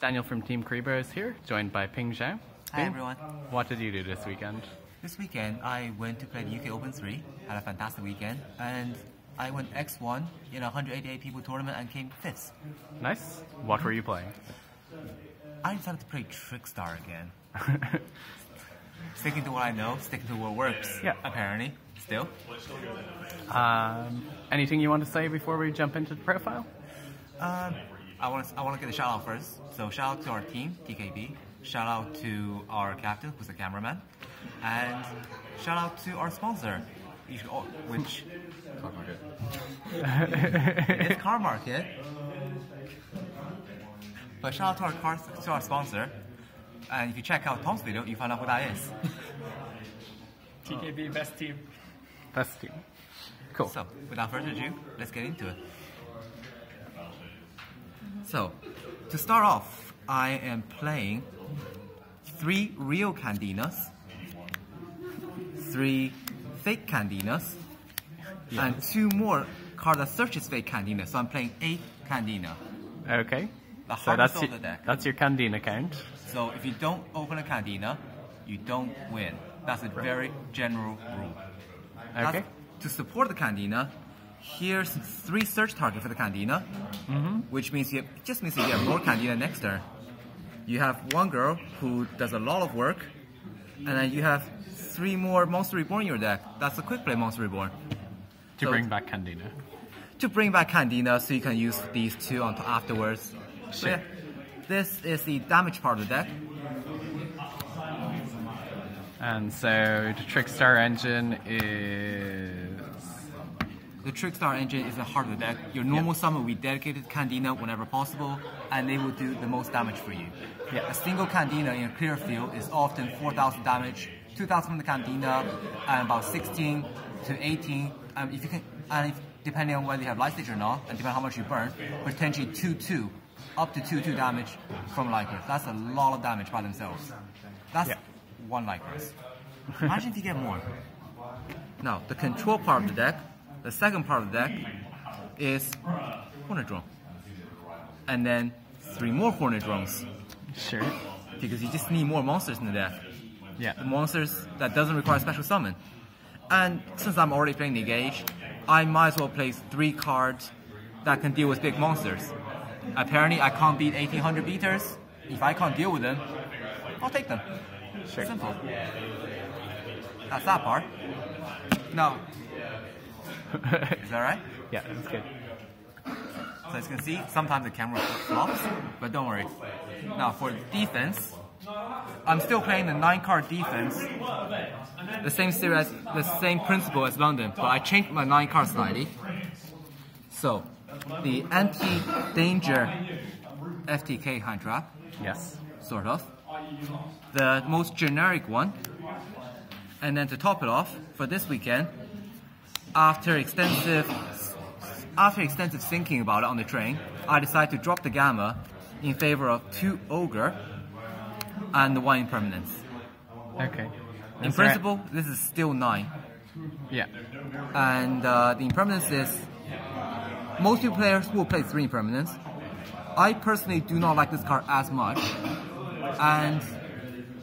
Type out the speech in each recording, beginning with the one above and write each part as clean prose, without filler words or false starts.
Daniel from Team Kuribrohs here, joined by Ping Xiao. Hi everyone. What did you do this weekend? This weekend I went to play the UK Open 3, had a fantastic weekend, and I went X1 in a 188 people tournament and came 5th. Nice. What were you playing? I decided to play Trickstar again. Sticking to what I know, sticking to what works. Yeah. Apparently, still. Anything you want to say before we jump into the profile? I want to get a shout out first. So shout out to our team, TKB. Shout out to our captain, who's a cameraman, and shout out to our sponsor, which it is Car Market. But shout out to our sponsor, and if you check out Tom's video, you find out who that is. TKB best team. Best team. Cool. So without further ado, let's get into it. So, to start off, I am playing 3 real Candinas, 3 fake Candinas, and 2 more cards that searches fake Candinas. So I'm playing 8 Candina. Okay. The So hardest of the deck. that's your Candina count. So if you don't open a Candina, you don't win. That's a very general rule. Okay. To support the Candina, here's 3 search targets for the Candina, which means you get more Candina next turn. You have 1 girl who does a lot of work, and then you have 3 more Monster Reborn in your deck. That's a quick play Monster Reborn. To bring back Candina. To bring back Candina, so you can use these 2 on afterwards. Sure. So yeah, this is the damage part of the deck. And so the Trickstar engine is... The Trickstar engine is the heart of the deck. Your normal summon will be dedicated to Candina whenever possible, and they will do the most damage for you. Yeah. A single Candina in a clear field is often 4,000 damage, 2,000 from the Candina, and about 16 to 18. Depending on whether you have light stage or not, and depending on how much you burn, potentially 2-2, up to 2-2 damage from Lycra. That's a lot of damage by themselves. That's 1 Lycra. Imagine if you get more. Now, the control part of the deck. The second part of the deck is Hornet Drone. And then 3 more Hornet Drones. Sure. Because you just need more monsters in the deck. Yeah. The monsters that doesn't require special summon. And since I'm already playing the Gauge, I might as well place 3 cards that can deal with big monsters. Apparently I can't beat 1800 beaters. If I can't deal with them, I'll take them. Sure. Simple. That's that part. Now, is that right? Yeah, that's good. So as you can see, sometimes the camera flops, but don't worry. Now for defense, I'm still playing the 9-card defense, the same principle as London, but I changed my 9 cards slightly. So the anti-danger FTK hand trap, Yes. sort of, the most generic one, and then to top it off for this weekend, after extensive thinking about it on the train, I decided to drop the Gamma in favor of 2 Ogre and the 1 Impermanence. Okay. In principle, this is still 9. Yeah. And the Impermanence is... Most people players will play 3 Impermanence. I personally do not like this card as much. And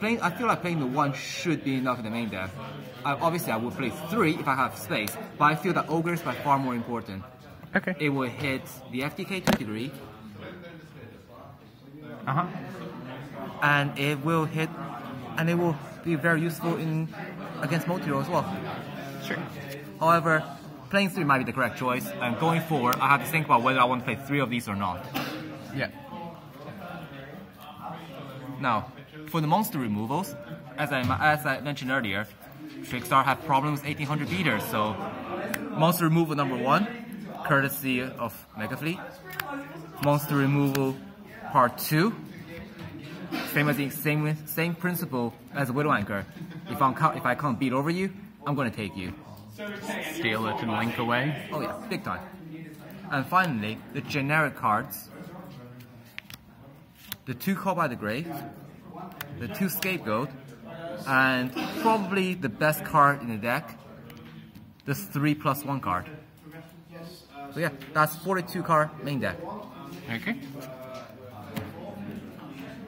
I feel like playing the 1 should be enough in the main deck. Obviously, I would play 3 if I have space, but I feel that Ogre is by far more important. Okay. It will hit the FTK to a degree, and it will be very useful against multi-roll as well. Sure. However, playing 3 might be the correct choice, and going forward, I have to think about whether I want to play 3 of these or not. Yeah. Now, for the monster removals, as I mentioned earlier, Trickstar had problems with 1800 beaters, so monster removal number 1, courtesy of Mega Fleet. Monster removal part 2, same principle as a Widow Anchor. If I can't beat over you, I'm going to take you. Steal it and link away. Oh yeah, big time. And finally, the generic cards. The 2 Call by the Grave, the 2 Scapegoat, and probably the best card in the deck, the 3+1 card. So yeah, that's 42 card main deck. Okay.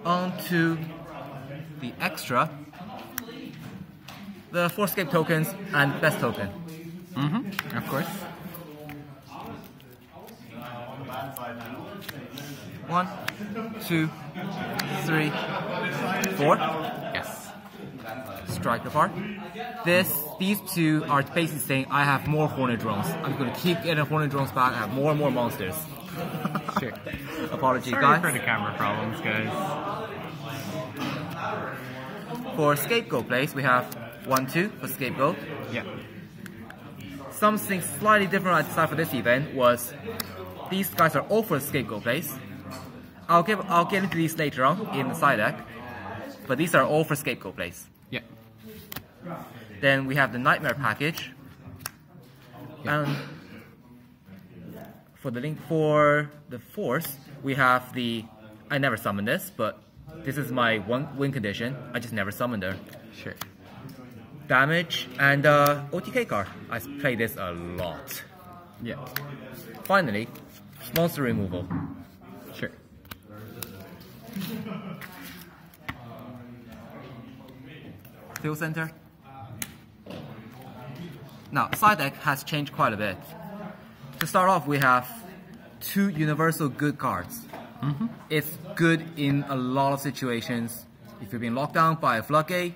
On to the extra, the 4 escape tokens and best token. Of course. 1, 2, 3, 4. Yes. Strike apart. These two are basically saying I have more Hornet drones. I'm going to keep getting Hornet drones back. I have more and more monsters. Sure. Apologies, Sorry guys. for the camera problems, guys. For scapegoat plays, we have 1, 2 for scapegoat. Yeah. Something slightly different I decided for this event was these guys are all for scapegoat plays. I'll get into these later on in the side deck, but these are all for scapegoat plays. Yeah. Then we have the Nightmare package. Yeah. And for the Force, we have the I never summoned this, but this is my win condition. I just never summoned her. Sure. Damage and OTK card. I play this a lot. Yeah. Finally, monster removal. Sure. Field center. Now, side deck has changed quite a bit. To start off, we have 2 universal good cards. It's good in a lot of situations. If you're being locked down by a floodgate,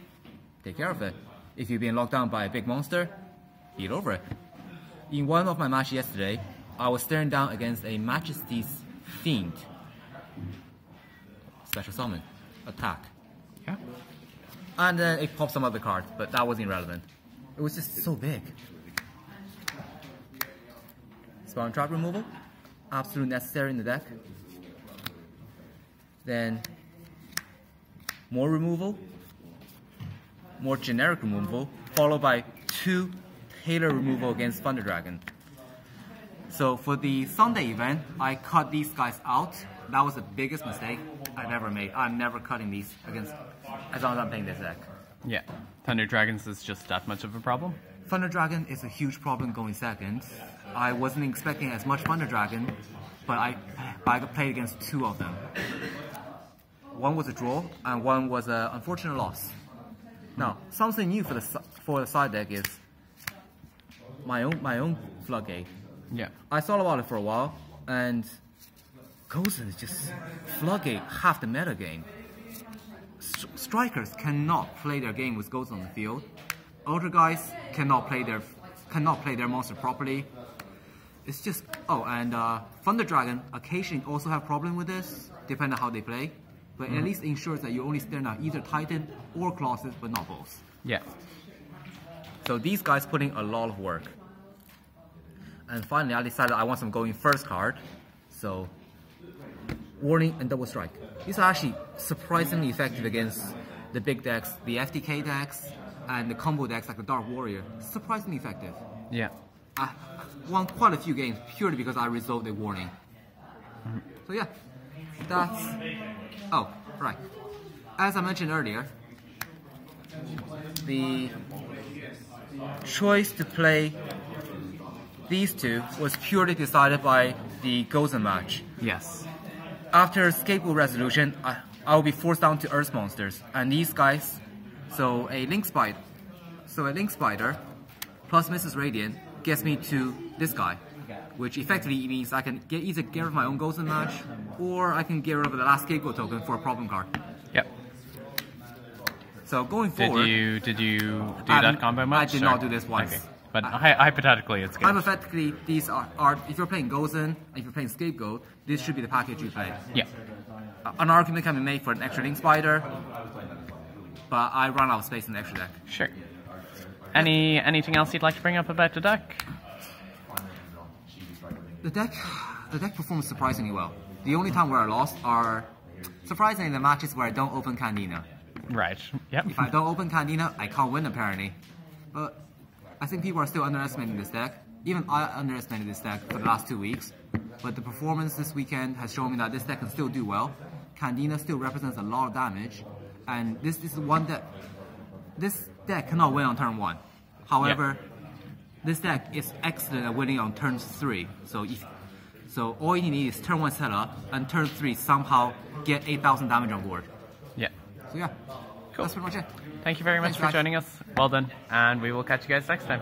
take care of it. If you're being locked down by a big monster, beat over it. In one of my matches yesterday, I was staring down against a Majesty's Fiend. Special summon. Attack. Yeah. And then it popped some other cards, but that wasn't irrelevant. It was just so big. Spawn trap removal. Absolutely necessary in the deck. Then more removal. More generic removal, followed by 2 Tailor removal against Thunder Dragon. So for the Sunday event, I cut these guys out. That was the biggest mistake I've ever made. I'm never cutting these against as long as I'm playing this deck. Yeah. Thunder Dragons is just that much of a problem? Thunder Dragon is a huge problem going second. I wasn't expecting as much Thunder Dragon, but I played against 2 of them. One was a draw, and one was an unfortunate loss. Now, something new for the side deck is my own floodgate. Yeah. I thought about it for a while, and Gozen is just floodgate half the meta game. Strikers cannot play their game with Gozen on the field. Ultra guys cannot play their monster properly. It's just and Thunder Dragon occasionally also have problem with this, depending on how they play. But at least ensures that you only stare out either Titan or Colossus, but not both. Yeah. So these guys put in a lot of work. And finally, I decided I want some going first card. So, Warning and Double Strike. These are actually surprisingly effective against the big decks, the FTK decks, and the combo decks like the Dark Warrior. Surprisingly effective. Yeah. I won quite a few games purely because I resolved the Warning. So yeah, that's... Oh, right. As I mentioned earlier, the choice to play these 2 was purely decided by the Gozen match. Yes. After Scapegoat Resolution, I will be forced down to Earth monsters, and these guys, so a Link Spider plus Mrs. Radiant gets me to this guy, which effectively means I can either get rid of my own Gozen match, or I can get rid of the last Scapegoat token for a problem card. Yep. So going forward... Did you do that combo much? I did not do this once. Okay. But hypothetically, it's good. Hypothetically, these are if you're playing Gozen, if you're playing Scapegoat, this should be the package you play. Yeah. An argument can be made for an extra Link Spider, but I run out of space in the extra deck. Sure. Anything else you'd like to bring up about the deck? The deck performs surprisingly well. The only time where I lost are surprisingly the matches where I don't open Candina. Right. Yep. If I don't open Candina, I can't win apparently. But I think people are still underestimating this deck. Even I underestimated this deck for the last 2 weeks. But the performance this weekend has shown me that this deck can still do well. Candina still represents a lot of damage. And this is one that... This deck cannot win on turn 1. However, this deck is excellent at winning on turn 3. So all you need is turn 1 setup, and turn 3 somehow get 8,000 damage on board. Yeah. So yeah, Cool. that's pretty much it. Thank you very much Thanks, for guys. joining us. Well done, and we will catch you guys next time.